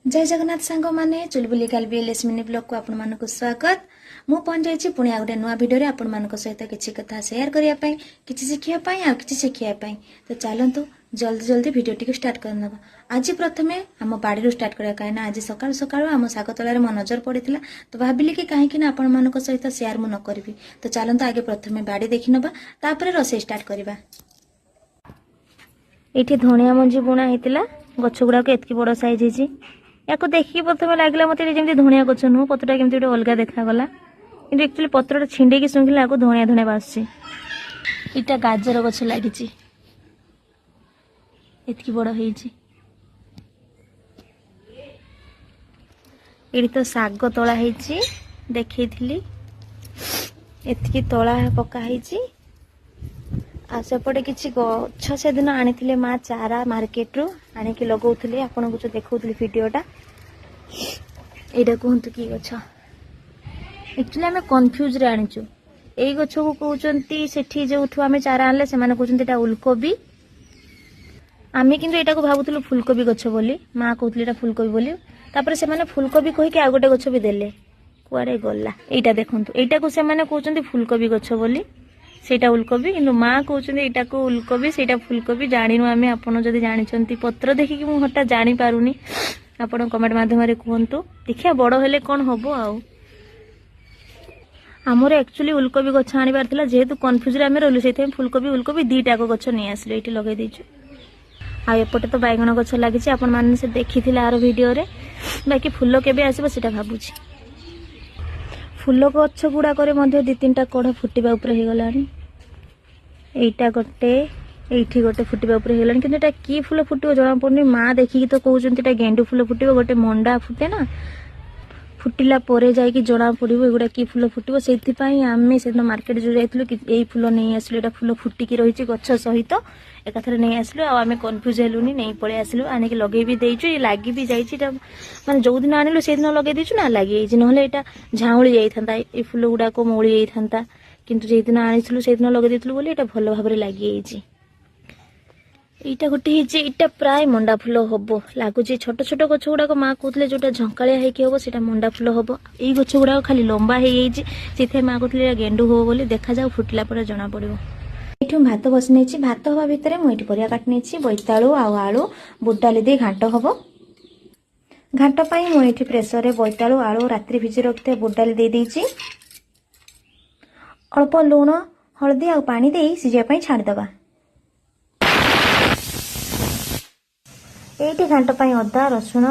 जय जगन्नाथ सांग मैंने चुलबुली गालबीएलएस मिनी ब्लॉग को आपण मानक स्वागत। मु पहुंच जाइए पुणी आ गोटे नुआ भिडियो आपण मानक सहित किसी कथा शेयर करने किसी शिखापी आ कि शिखापी। तो चलतु जल्दी जल्दी भिडियो टी स्टार्ट करना। आज प्रथमे आम बाड़ी स्टार्ट करा कहीं आज सकाल सकाल आम शाग तलार मो नजर पड़ा तो भाविली कि कहीं आपण मानक सहित शेयर मु न करी। तो चलतु आगे प्रथमे बाड़ी देखी नवा तापर रोषे स्टार्ट करवा। ये धनिया मंजी बुणा होता गछ गुड़ाक एतकी बड़ साइज है। या देखिए प्रथम लगे मत जमी धनिया गछ नुह पत्रटा केमती गोटे अलग देखागला कि एक्चुअली पत्रटा छिंडेकी शुंखिला आपको धनिया धनिया बास। इटा गाजर गछ लगी एतकी बड़ हो तो शाग तोला देखी एतकी तोला पकाई सेपटे किसी गछ से दिन आनी माँ चारा मार्केट रू आनिकी लगौली आपन को जो देखौली वीडियोटा एटा कहतु कि गछ एक्चुअली आम कन्फ्यूज रे आनीचु एई गछ को कहउचंती सेठी जो आम चारा आनले से माने कहउचंती एटा उलकोबी आमे किंतु एटा को भाबुतलु फुलकोबी गछ बोली माँ कहउतली एटा फुलकोबी बोली तापर से माने फुलकोबी कहि के आ गोटे गछ भी देले कुआरे गला एटा देखंतु एटा को से माने कहउचंती फुलकोबी गछ बोली सेटा उलकोबी किंतु माँ कहउचंती एटा को उलकोबी सेटा फुलकोबी जानिनु आमे आपण जदी जानिचंती पत्र देखि कि मु हटा जानि पारुनी आपण कमेंट माध्यम रे कहंतु देखिया बड़ हेले कोन हबो आउ हमर एक्चुअली उलकोबी गछ आनिबार थिला जेहेतु कन्फ्यूज रे आमे रहलु सेथे फुलकोबी उलकोबी दीटा को गछ नै आसले एठी लगे दैछु आ एपटे तो बैगन गछ लागिछि आपण माने से देखिथिला आरो वीडियो रे बाकी फुल्लो केबे आसीबो सेटा भाबुछि फुल गछ गुड़ा करे मध्य दी तीनटा कढ़ फुटिबा ऊपर हे गलानी एटा गोटे एठी गोटे फुटिबा ऊपर हे गलानी किंतु एटा की फुल फुटिबो जणा पड़नी माँ देखिकी तो कहउचंती एटा गेंडू फुल फुटिबो गोटे मंडा फुटे ना फुटिला परे जाई जणा पड़िबो एगुडा की फुल फुटिबो सेथि पई आमे सेदिन मार्केट जो जाइतलु कि एई फुल नै आसले एटा फुल फुटिकी रहिछि गछ सहित एकाथरे नै आसलु आ आमे कन्फ्यूज हेलुनी नै पळे आसलु आनिक लगेई भी देइछु ए लागि भी जाइछि एटा माने जो दिन आनिलु से दिन लगेई देइछु ना लागि एइ नहले एटा झाउली जाई थांता ए फुल गुडा को मौली जाई थांता किंतु जे दिन आनिलु से दिन लगेई देइतलु बोली एटा भलो भाबरे लागि एइछि एटा गोटे हिजे एटा प्राय मंडा फुल हबो लागुची छोट छोट गछ गुडा को माँ कहतले जोटा झंकालिया हेकी हबो सेटा मंडा फुल हबो एई गछ गुडा खाली लंबा हे एइछि सेथे माँ कहतले गेंडू हबो बोली देखा जाऊ फुटला पर जणा पड़िबो। एठू भात बसनेछि भात हवा भितरे मु एठी परिया काटनेछि बोइताळू आ आळू बुट डाली दे घांट हबो घांट पई मु एठी प्रेसर रे बोइताळू आळू रात्रि भिजी रखते बुट डाली दे देइछि अल्प लूण हळदी आ पानी देई सिजिया पई छाड़ दबा एठी घांट पई अदा रसुण